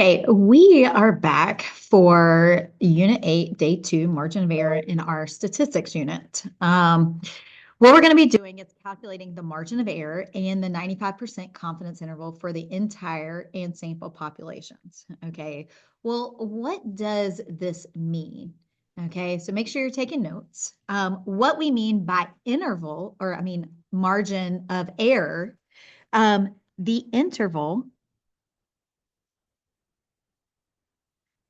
Okay, we are back for Unit 8, Day 2, Margin of Error in our statistics unit. What we're going to be doing is calculating the margin of error and the 95% confidence interval for the entire and sample populations. Okay, well, what does this mean? Okay, so make sure you're taking notes. What we mean by interval, or I mean margin of error, the interval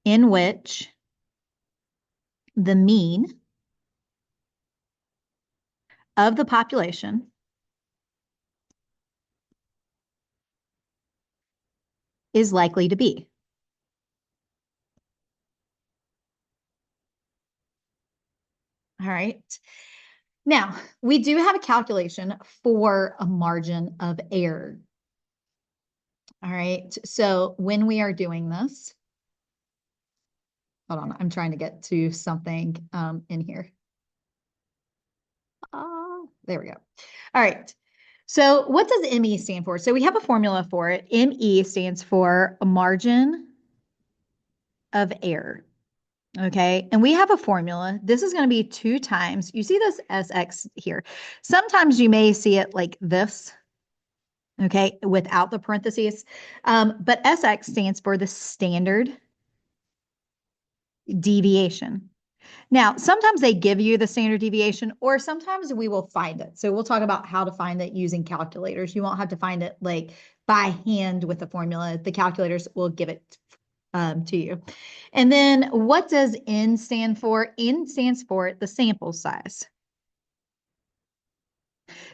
in which the mean of the population is likely to be. All right. Now, we do have a calculation for a margin of error. All right. So when we are doing this, hold on, I'm trying to get to something in here. There we go. All right. So what does ME stand for? So we have a formula for it. ME stands for a margin of error. Okay, and we have a formula. This is going to be 2 times. You see this SX here. Sometimes you may see it like this, okay, without the parentheses. But SX stands for the standard deviation. Now, sometimes they give you the standard deviation, or sometimes we will find it. So we'll talk about how to find it using calculators. You won't have to find it like by hand with the formula. The calculators will give it to you. And then what does N stand for? N stands for the sample size.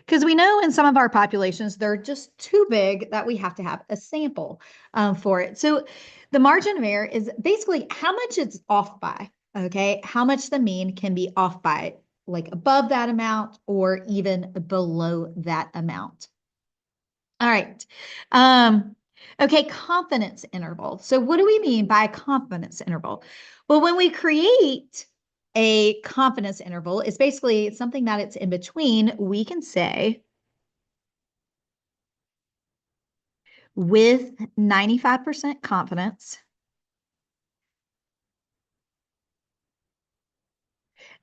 Because we know in some of our populations, they're just too big that we have to have a sample for it. So the margin of error is basically how much it's off by, okay? How much the mean can be off by, like above that amount or even below that amount. All right. Okay, confidence interval. So what do we mean by a confidence interval? Well, when we create a confidence interval, it's basically something that it's in between. We can say with 95% confidence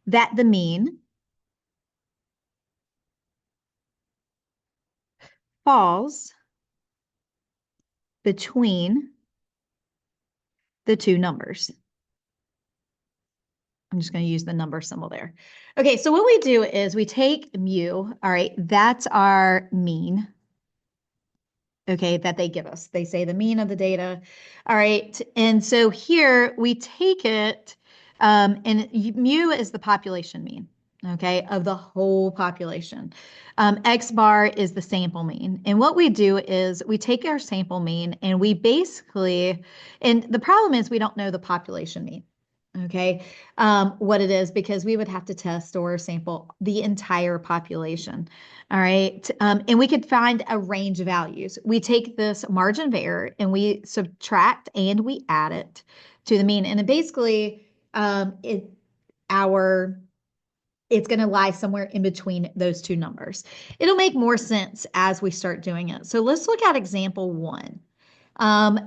that the mean falls between the two numbers. I'm just going to use the number symbol there. Okay, so what we do is we take mu, all right, that's our mean, okay, that they give us. They say the mean of the data, all right, and so here we take it, and mu is the population mean, okay, of the whole population. X bar is the sample mean. And what we do is we take our sample mean and we basically, and the problem is we don't know the population mean. Okay, what it is, because we would have to test or sample the entire population. All right, and we could find a range of values. We take this margin of error and we subtract and we add it to the mean, and it basically it's going to lie somewhere in between those two numbers. It'll make more sense as we start doing it. So let's look at example 1.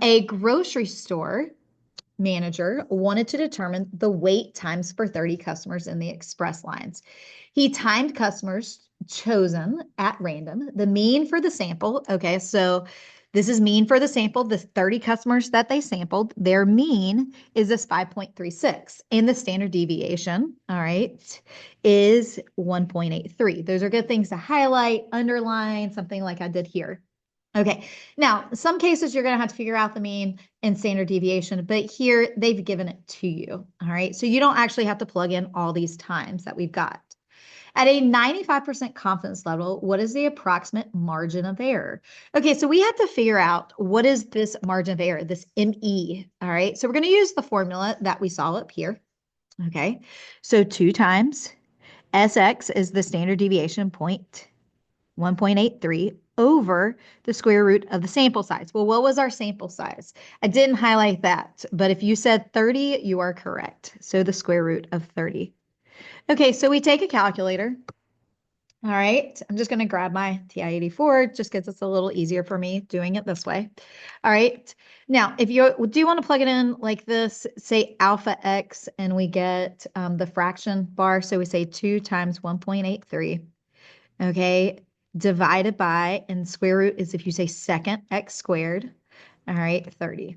A grocery store manager wanted to determine the wait times for 30 customers in the express lines. He timed customers chosen at random, the mean for the sample. Okay, so this is mean for the sample, the 30 customers that they sampled, their mean is this 5.36, and the standard deviation, all right, is 1.83. Those are good things to highlight, underline, something like I did here. Okay, now some cases you're going to have to figure out the mean and standard deviation, but here they've given it to you. All right, so you don't actually have to plug in all these times that we've got. At a 95% confidence level, what is the approximate margin of error? Okay, so we have to figure out what is this margin of error, this ME. All right, so we're going to use the formula that we saw up here. Okay, so 2 times SX is the standard deviation, 1.83 over the square root of the sample size. Well, what was our sample size? I didn't highlight that, but if you said 30, you are correct. So the square root of 30. Okay, so we take a calculator All right, I'm just going to grab my TI-84 just because it's a little easier for me doing it this way. All right, now if you do want to plug it in like this, say alpha x, and we get the fraction bar. So we say 2 times 1.83, okay, divided by, and square root is if you say second x squared, all right, 30.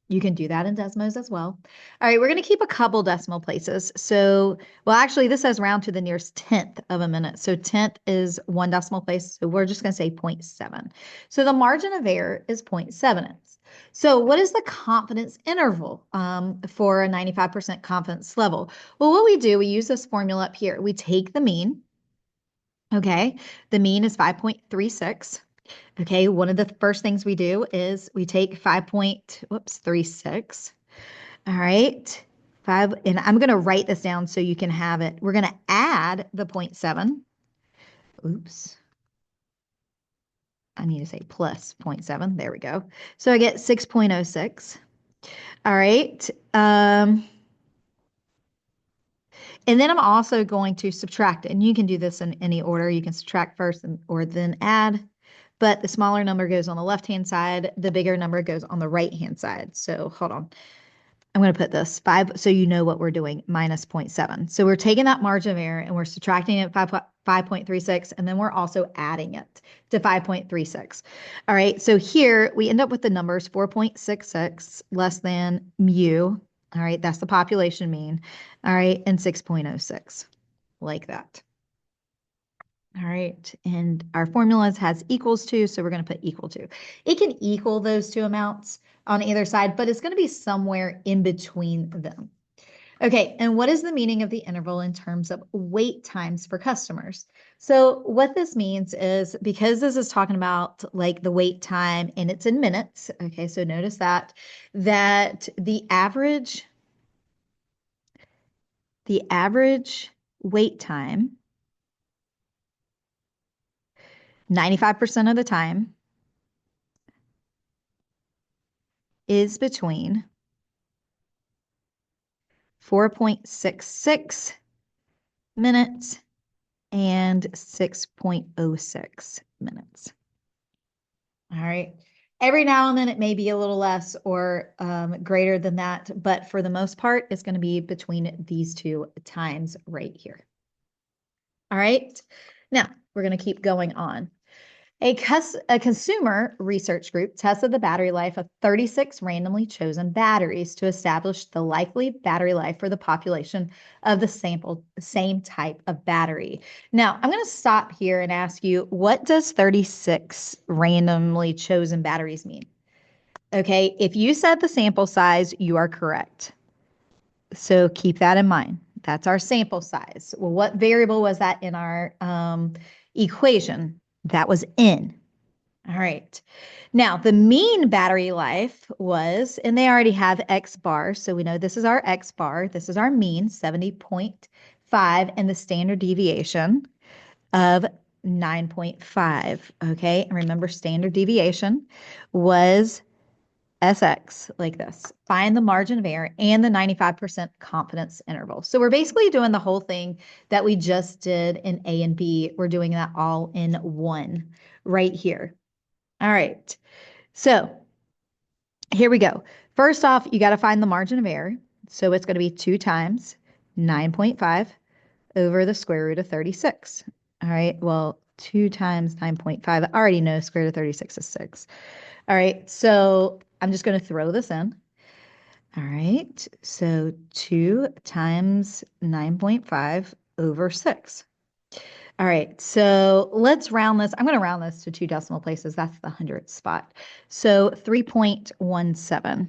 You can do that in Desmos as well. All right, we're going to keep a couple decimal places. So, well, actually, this says round to the nearest tenth of a minute. So tenth is one decimal place. So we're just going to say 0.7. So the margin of error is 0.7. So what is the confidence interval for a 95% confidence level? Well, what we do, we use this formula up here. We take the mean. Okay, the mean is 5.36. Okay, one of the first things we do is we take 5.36. All right, 5, and I'm going to write this down so you can have it. We're going to add the 0.7. Oops. I need to say plus 0.7. There we go. So I get 6.06. All right. And then I'm also going to subtract, and you can do this in any order. You can subtract first or then add, but the smaller number goes on the left-hand side, the bigger number goes on the right-hand side. So hold on. I'm going to put this 5 so you know what we're doing, minus 0.7. So we're taking that margin of error and we're subtracting it 5.36, and then we're also adding it to 5.36. All right, so here we end up with the numbers 4.66 less than mu. All right, that's the population mean. All right, and 6.06, like that. All right, and our formulas has equals to, so we're going to put equal to. It can equal those two amounts on either side, but it's going to be somewhere in between them. Okay, and what is the meaning of the interval in terms of wait times for customers? So what this means is, because this is talking about like the wait time and it's in minutes, okay, so notice that the average wait time 95% of the time is between 4.66 minutes and 6.06 minutes. All right. Every now and then it may be a little less or greater than that, but for the most part, it's going to be between these two times right here. All right. Now we're going to keep going on. A consumer research group tested the battery life of 36 randomly chosen batteries to establish the likely battery life for the population of the same type of battery. Now, I'm going to stop here and ask you, what does 36 randomly chosen batteries mean? Okay, if you said the sample size, you are correct. So keep that in mind. That's our sample size. Well, what variable was that in our equation? That was N. All right. Now, the mean battery life was, and they already have X bar, so we know this is our X bar. This is our mean, 70.5, and the standard deviation of 9.5. Okay, and remember, standard deviation was SX, like this. Find the margin of error and the 95% confidence interval. So we're basically doing the whole thing that we just did in A and B. We're doing that all in one right here. All right, so here we go. First off, you got to find the margin of error. So it's going to be 2 times 9.5 over the square root of 36. All right, well, 2 times 9.5, I already know square root of 36 is 6. All right, so I'm just going to throw this in. All right, so 2 times 9.5 over 6. All right, so let's round this. I'm going to round this to 2 decimal places. That's the 100th spot. So 3.17.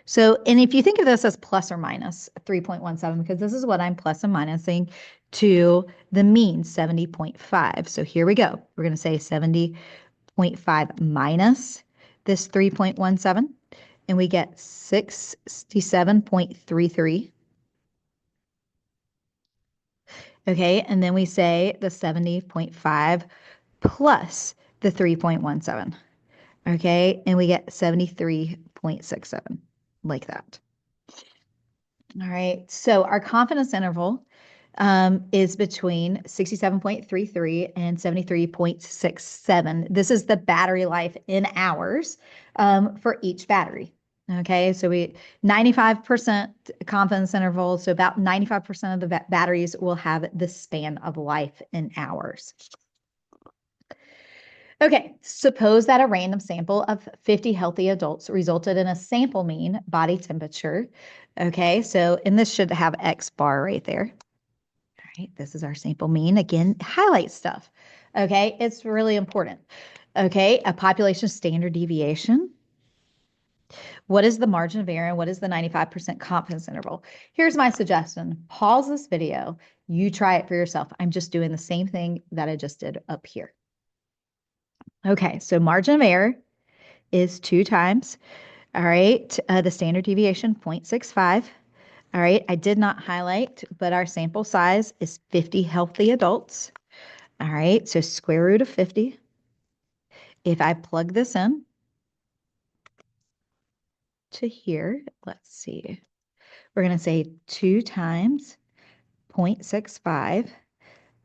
So, and if you think of this as plus or minus 3.17, because this is what I'm plus and minusing to the mean, 70.5. So here we go. We're going to say 70.5 minus this 3.17, and we get 67.33. Okay, and then we say the 70.5 plus the 3.17. Okay, and we get 73.67, like that. All right, so our confidence interval is between 67.33 and 73.67. This is the battery life in hours for each battery. Okay, so we 95% confidence interval, so about 95% of the batteries will have the span of life in hours. Okay, suppose that a random sample of 50 healthy adults resulted in a sample mean body temperature. Okay, so, and this should have X bar right there. All right, this is our sample mean. Again, highlight stuff. Okay, it's really important. Okay, a population standard deviation. What is the margin of error and what is the 95% confidence interval? Here's my suggestion. Pause this video. You try it for yourself. I'm just doing the same thing that I just did up here. Okay, so margin of error is 2 times. All right, the standard deviation, 0.65. All right, I did not highlight, but our sample size is 50 healthy adults. All right, so square root of 50. If I plug this in to here, let's see, we're going to say 2 times 0.65.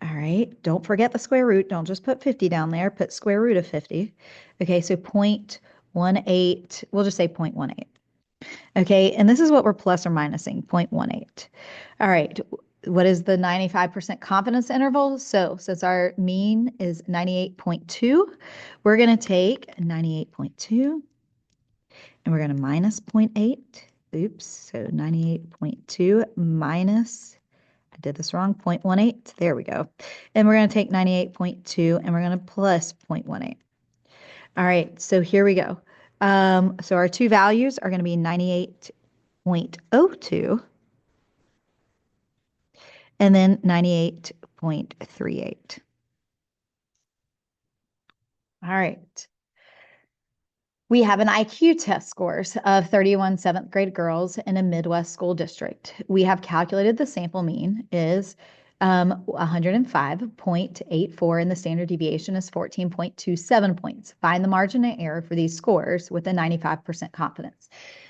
All right, don't forget the square root. Don't just put 50 down there. Put square root of 50. Okay, so 0.18, we'll just say 0.18. Okay, and this is what we're plus or minusing, 0.18. All right, what is the 95% confidence interval? So since our mean is 98.2, we're going to take 98.2 and we're going to minus 0.8. Oops, so 98.2 minus, I did this wrong, 0.18. There we go. And we're going to take 98.2 and we're going to plus 0.18. All right, so here we go. So our two values are going to be 98.02 and then 98.38. All right. We have an IQ test scores of 31 seventh grade girls in a Midwest school district. We have calculated the sample mean is 105.84 and the standard deviation is 14.27 points. Find the margin of error for these scores with a 95% confidence.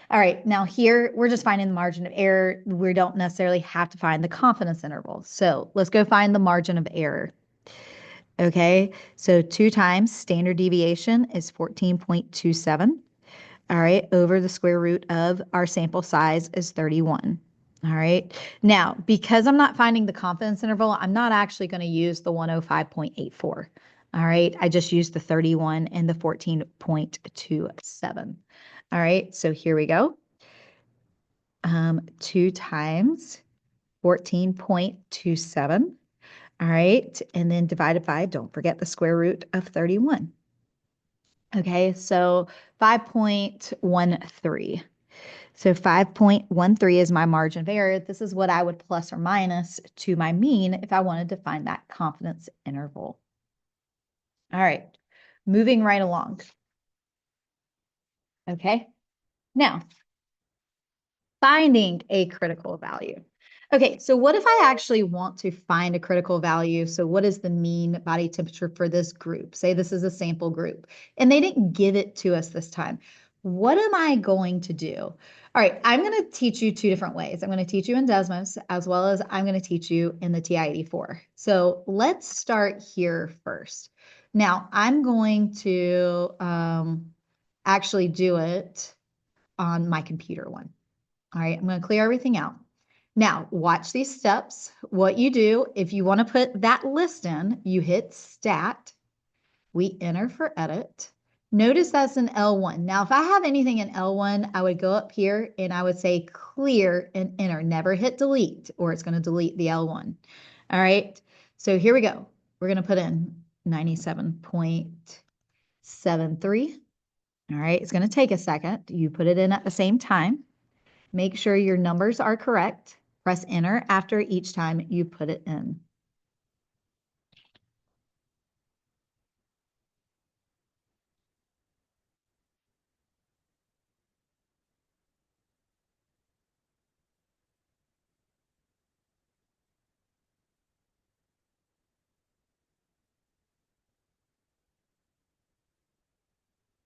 All right, now here we're just finding the margin of error. We don't necessarily have to find the confidence interval. So let's go find the margin of error. Okay, so 2 times standard deviation is 14.27. All right, over the square root of our sample size is 31. All right, now because I'm not finding the confidence interval, I'm not actually going to use the 105.84. All right, I just used the 31 and the 14.27. All right, so here we go. 2 times 14.27. All right, and then divided by, don't forget the square root of 31. Okay, so 5.13. So 5.13 is my margin of error. This is what I would plus or minus to my mean if I wanted to find that confidence interval. All right, moving right along. Okay, now finding a critical value. Okay, so what if I actually want to find a critical value? So what is the mean body temperature for this group? Say this is a sample group, and they didn't give it to us this time. What am I going to do? All right, I'm going to teach you 2 different ways. I'm going to teach you in Desmos, as well as I'm going to teach you in the TI-84. So let's start here first. Now, I'm going to actually do it on my computer one. All right, I'm going to clear everything out. Now, watch these steps. What you do, if you want to put that list in, you hit Stat. We enter for edit. Notice that's an L1. Now, if I have anything in L1, I would go up here and I would say clear and enter. Never hit delete or it's going to delete the L1. All right, so here we go. We're going to put in 97.73. All right, it's going to take a second. You put it in at the same time. Make sure your numbers are correct. Press enter after each time you put it in.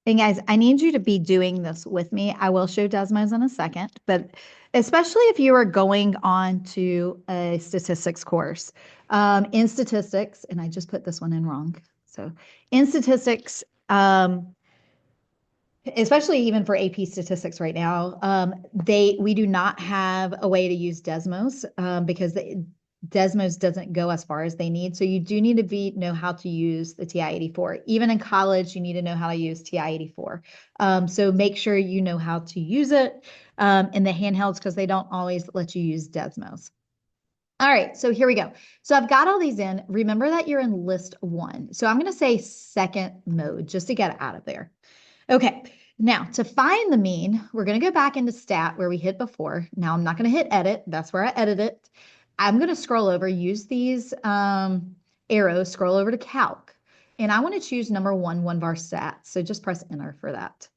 And guys, I need you to be doing this with me. I will show Desmos in a second, but especially if you are going on to a statistics course. In statistics, and I just put this one in wrong. So in statistics, especially even for AP statistics right now, we do not have a way to use Desmos because Desmos doesn't go as far as they need. So you do need to know how to use the TI-84. Even in college, you need to know how to use TI-84. So make sure you know how to use it in the handhelds because they don't always let you use Desmos. All right, so here we go. So I've got all these in. Remember that you're in list one. So I'm going to say second mode just to get it out of there. Okay, now to find the mean, we're going to go back into stat where we hit before. Now I'm not going to hit edit. That's where I edit it. I'm going to scroll over, use these arrows, scroll over to calc. And I want to choose number one bar stat. So just press enter for that.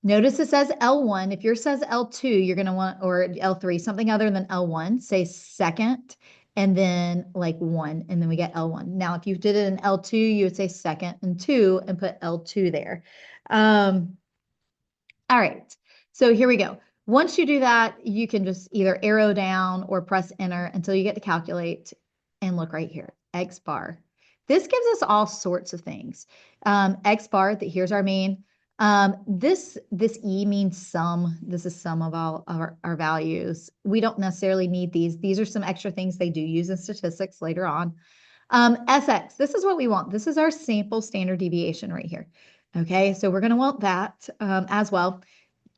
Notice it says L1. If yours says L2, you're going to want, or L3, something other than L1, say second, and then like 1, and then we get L1. Now, if you did it in L2, you would say second and 2 and put L2 there. All right, so here we go. Once you do that, you can just either arrow down or press enter until you get to calculate and look right here, X bar. This gives us all sorts of things. X bar, here's our mean. This E means sum. This is sum of all our values. We don't necessarily need these. These are some extra things they do use in statistics later on. SX, this is what we want. This is our sample standard deviation right here. Okay, so we're going to want that as well.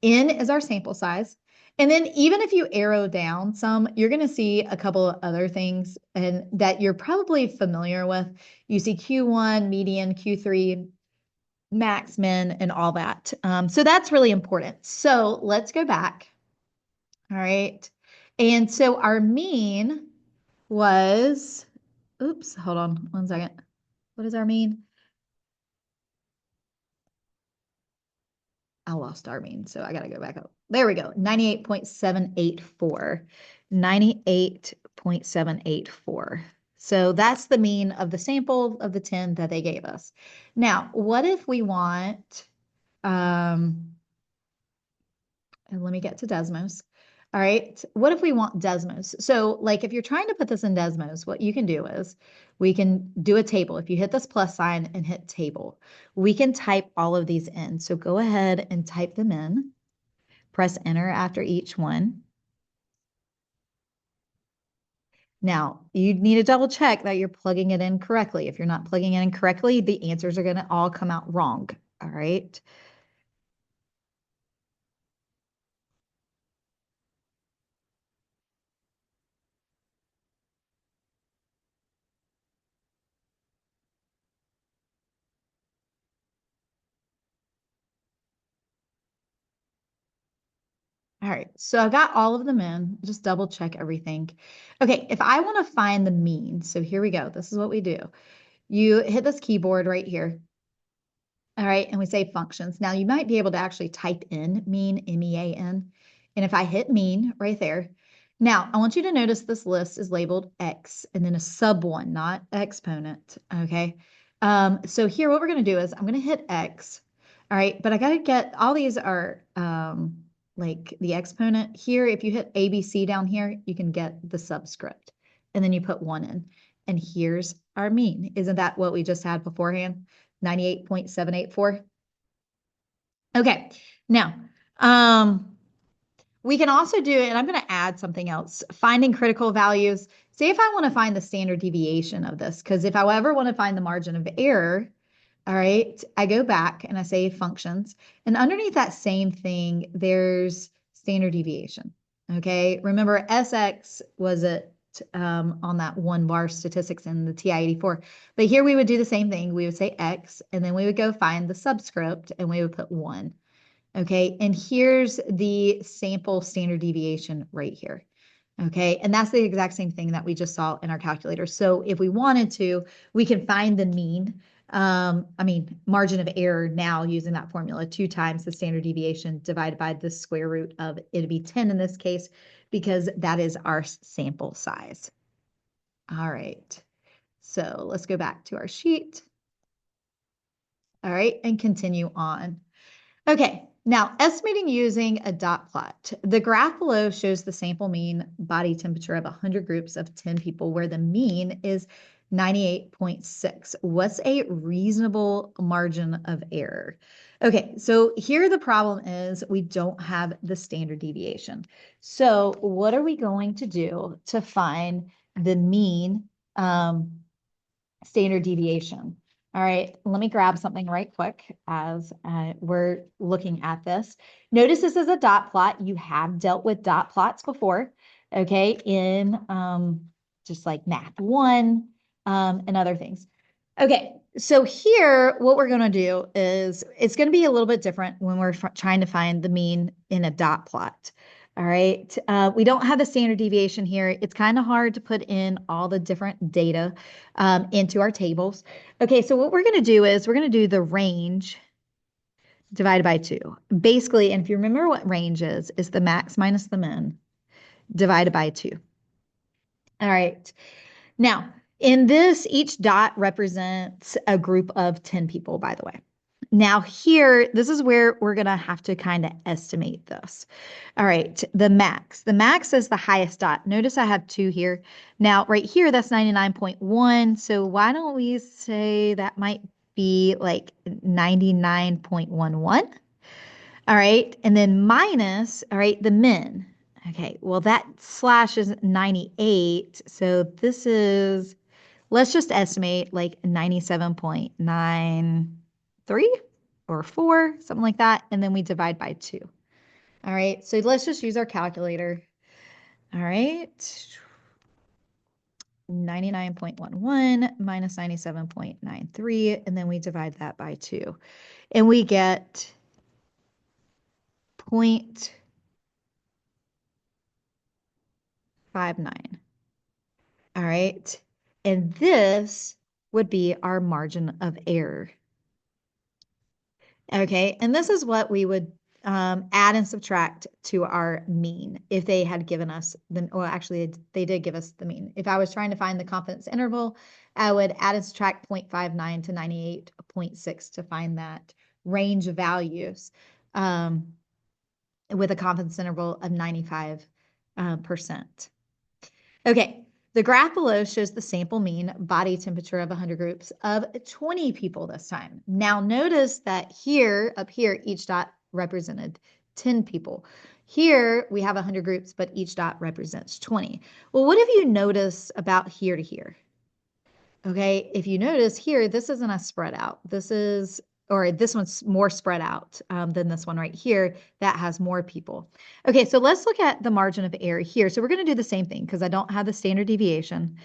N is our sample size. And then even if you arrow down some, you're going to see a couple of other things and that you're probably familiar with. You see Q1, median, Q3, max, min, and all that. So that's really important. So let's go back. All right. And so our mean was, oops, hold on 1 second. What is our mean? I lost our mean, so I got to go back up. There we go, 98.784. 98.784. So that's the mean of the sample of the 10 that they gave us. Now, what if we want, and let me get to Desmos. All right, what if we want Desmos? So like if you're trying to put this in Desmos, what you can do is we can do a table. If you hit this plus sign and hit table, we can type all of these in. So go ahead and type them in. Press enter after each one. Now, you need to double check that you're plugging it in correctly. If you're not plugging it in correctly, the answers are going to all come out wrong. All right. All right, so I've got all of them in. Just double check everything. Okay, if I want to find the mean, so here we go. This is what we do. You hit this keyboard right here. All right, and we say functions. Now you might be able to actually type in mean, M-E-A-N. And if I hit mean right there, now I want you to notice this list is labeled X and then a sub one, not exponent. Okay. So here what we're going to do is I'm going to hit X. All right, but I got to get all these are like the exponent here. If you hit ABC down here, you can get the subscript and then you put 1 in. And here's our mean. Isn't that what we just had beforehand? 98.784. Okay, now we can also do, and I'm going to add something else, finding critical values. Say if I want to find the standard deviation of this, because if I ever want to find the margin of error, all right, I go back and I say functions, and underneath that same thing, there's standard deviation. Okay, remember SX was it on that 1 bar statistics in the TI-84. But here we would do the same thing. We would say X, and then we would go find the subscript, and we would put 1. Okay, and here's the sample standard deviation right here. Okay, and that's the exact same thing that we just saw in our calculator. So if we wanted to, we can find the mean, margin of error now using that formula, 2 times the standard deviation divided by the square root of, it'd be 10 in this case, because that is our sample size. All right, so let's go back to our sheet. All right, and continue on. Okay, Now, estimating using a dot plot. The graph below shows the sample mean body temperature of 100 groups of 10 people, where the mean is 98.6. What's a reasonable margin of error? Okay, so here the problem is we don't have the standard deviation. So what are we going to do to find the mean standard deviation? All right, let me grab something right quick as we're looking at this. Notice this is a dot plot. You have dealt with dot plots before, okay, in just like Math 1 and other things. Okay, so here, what we're going to do is it's going to be a little bit different when we're trying to find the mean in a dot plot. All right, we don't have the standard deviation here. It's kind of hard to put in all the different data into our tables. Okay, so what we're going to do is we're going to do the range divided by 2. Basically, and if you remember what range is the max minus the min divided by 2. All right. Now, in this, each dot represents a group of 10 people, by the way. Now here, this is where we're going to have to kind of estimate this. All right, the max. The max is the highest dot. Notice I have 2 here. Now, right here, that's 99.1. So why don't we say that might be like 99.11? All right, and then minus, all right, the min. Okay, well, that slash is 98. So this is, let's just estimate like 97.93 or 4, something like that. And then we divide by 2. All right, so let's just use our calculator. All right, 99.11 minus 97.93, and then we divide that by 2. And we get 0.59. All right, and this would be our margin of error. Okay, and this is what we would add and subtract to our mean if they had given us the, well, actually they did give us the mean. If I was trying to find the confidence interval, I would add and subtract 0.59 to 98.6 to find that range of values with a confidence interval of 95%. Okay, the graph below shows the sample mean body temperature of 100 groups of 20 people this time. Now notice that here, up here, each dot represented 10 people. Here we have 100 groups, but each dot represents 20. Well, what have you noticed about here to here? Okay, if you notice here, this isn't a spread out. This is, or this one's more spread out than this one right here that has more people. Okay, so let's look at the margin of error here. So we're going to do the same thing because I don't have the standard deviation.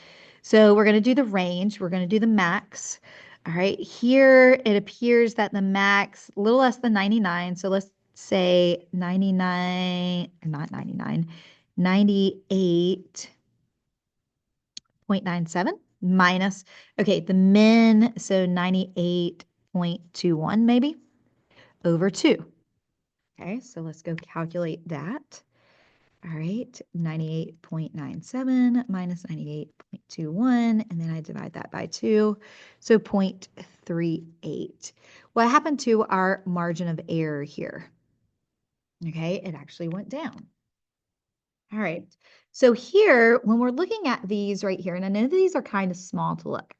So we're going to do the range. We're going to do the max. All right, here it appears that the max, a little less than 99. So let's say 99, not 99, 98.97 minus, okay, the min, so 98.21 maybe, over 2. Okay, so let's go calculate that. All right, 98.97 minus 98.21, and then I divide that by 2, so 0.38. What happened to our margin of error here? Okay, it actually went down. All right, so here, when we're looking at these right here, and I know these are kind of small to look,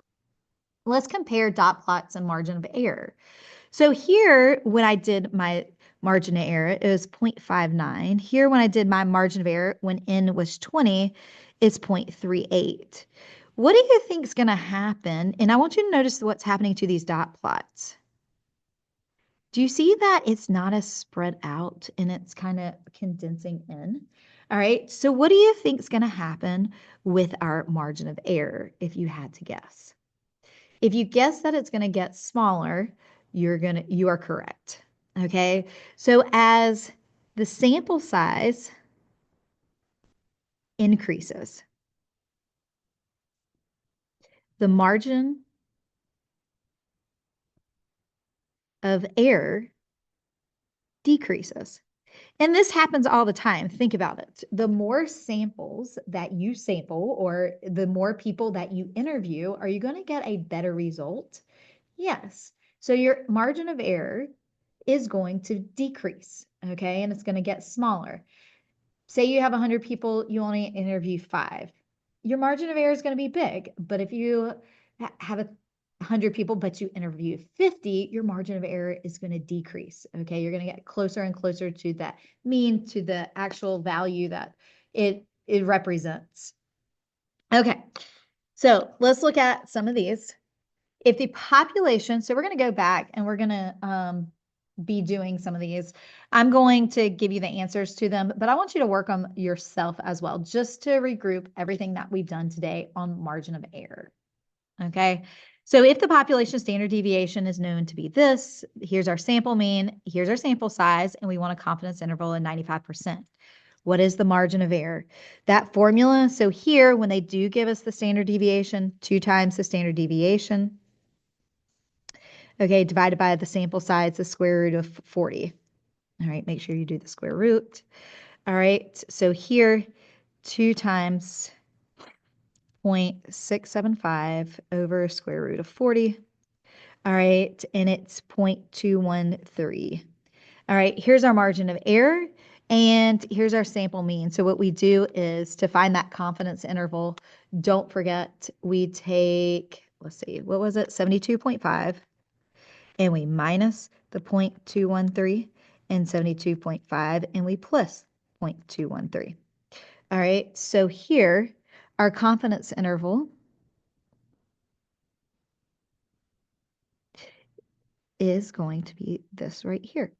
let's compare dot plots and margin of error. So here, when I did my margin of error, it was 0.59. Here, when I did my margin of error, when n was 20, it's 0.38. What do you think is going to happen? And I want you to notice what's happening to these dot plots. Do you see that it's not as spread out and it's kind of condensing in? All right, so what do you think is going to happen with our margin of error if you had to guess? If you guess that it's going to get smaller, you are correct. Okay, so as the sample size increases, the margin of error decreases. And this happens all the time. Think about it. The more samples that you sample or the more people that you interview, are you going to get a better result? Yes. So your margin of error is going to decrease, okay? And it's going to get smaller. Say you have 100 people, you only interview 5. Your margin of error is going to be big, but if you have 100 people, but you interview 50, your margin of error is going to decrease, okay? You're going to get closer and closer to that mean, to the actual value that it represents. Okay, so let's look at some of these. If the population, so we're going to go back and we're going to be doing some of these. I'm going to give you the answers to them, but I want you to work on yourself as well, just to regroup everything that we've done today on margin of error. Okay. So if the population standard deviation is known to be this, here's our sample mean, here's our sample size, and we want a confidence interval of 95%. What is the margin of error? That formula, so here, when they do give us the standard deviation, 2 times the standard deviation, okay, divided by the sample size, the square root of 40. All right, make sure you do the square root. All right, so here, 2 times 0.675 over square root of 40. All right, and it's 0.213. All right, here's our margin of error, and here's our sample mean. So what we do is to find that confidence interval, don't forget we take, let's see, what was it, 72.5, and we minus the 0.213 and 72.5, and we plus 0.213. All right, so here, our confidence interval is going to be this right here.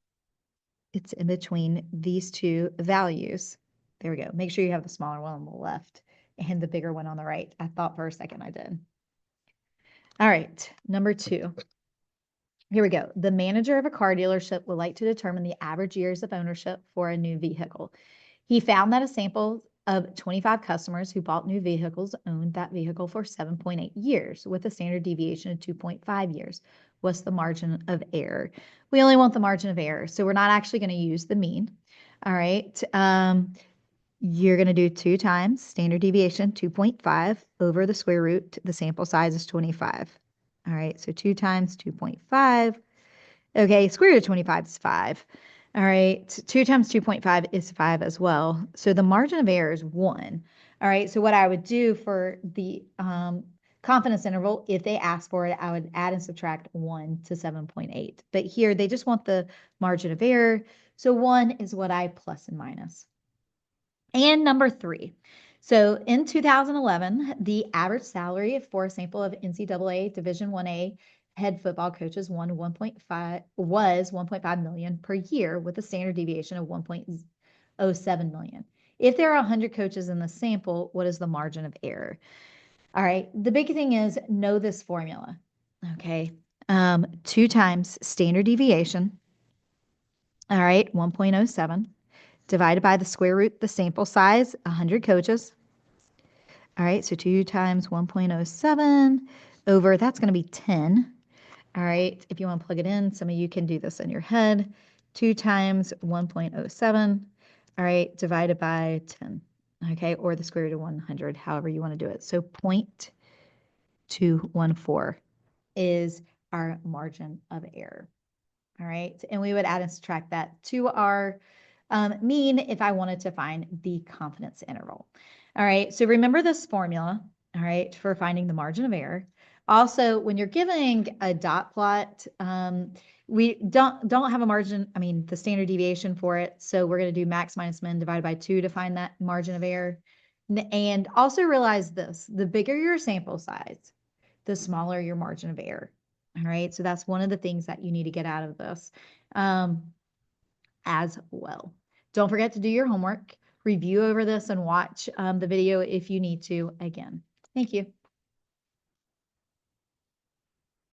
It's in between these two values. There we go. Make sure you have the smaller one on the left and the bigger one on the right. I thought for a second I did. All right, number 2. Here we go. The manager of a car dealership would like to determine the average years of ownership for a new vehicle. He found that a sample of 25 customers who bought new vehicles owned that vehicle for 7.8 years with a standard deviation of 2.5 years. What's the margin of error? We only want the margin of error, so we're not actually going to use the mean. All right. You're going to do 2 times standard deviation, 2.5 over the square root. The sample size is 25. All right, so 2 times 2.5. Okay, square root of 25 is 5. All right, 2 times 2.5 is 5 as well. So the margin of error is 1. All right, so what I would do for the confidence interval, if they ask for it, I would add and subtract 1 to 7.8. But here, they just want the margin of error. So 1 is what I plus and minus. And number 3. So in 2011, the average salary for a sample of NCAA Division 1A head football coaches was 1.5 million per year with a standard deviation of 1.07 million. If there are 100 coaches in the sample, what is the margin of error? All right, the big thing is know this formula, okay? 2 times standard deviation, all right, 1.07, divided by the square root, the sample size, 100 coaches. All right, so 2 times 1.07 over, that's going to be 10. All right, if you want to plug it in, some of you can do this in your head. 2 times 1.07, all right, divided by 10, okay, or the square root of 100, however you want to do it. So 0.214 is our margin of error. All right, and we would add and subtract that to our mean if I wanted to find the confidence interval. All right, so remember this formula, all right, for finding the margin of error. Also, when you're giving a dot plot, we don't have a margin, the standard deviation for it. So we're going to do max minus min divided by 2 to find that margin of error. And also realize this, the bigger your sample size, the smaller your margin of error. All right, so that's one of the things that you need to get out of this as well. Don't forget to do your homework, review over this, and watch the video if you need to again. Thank you.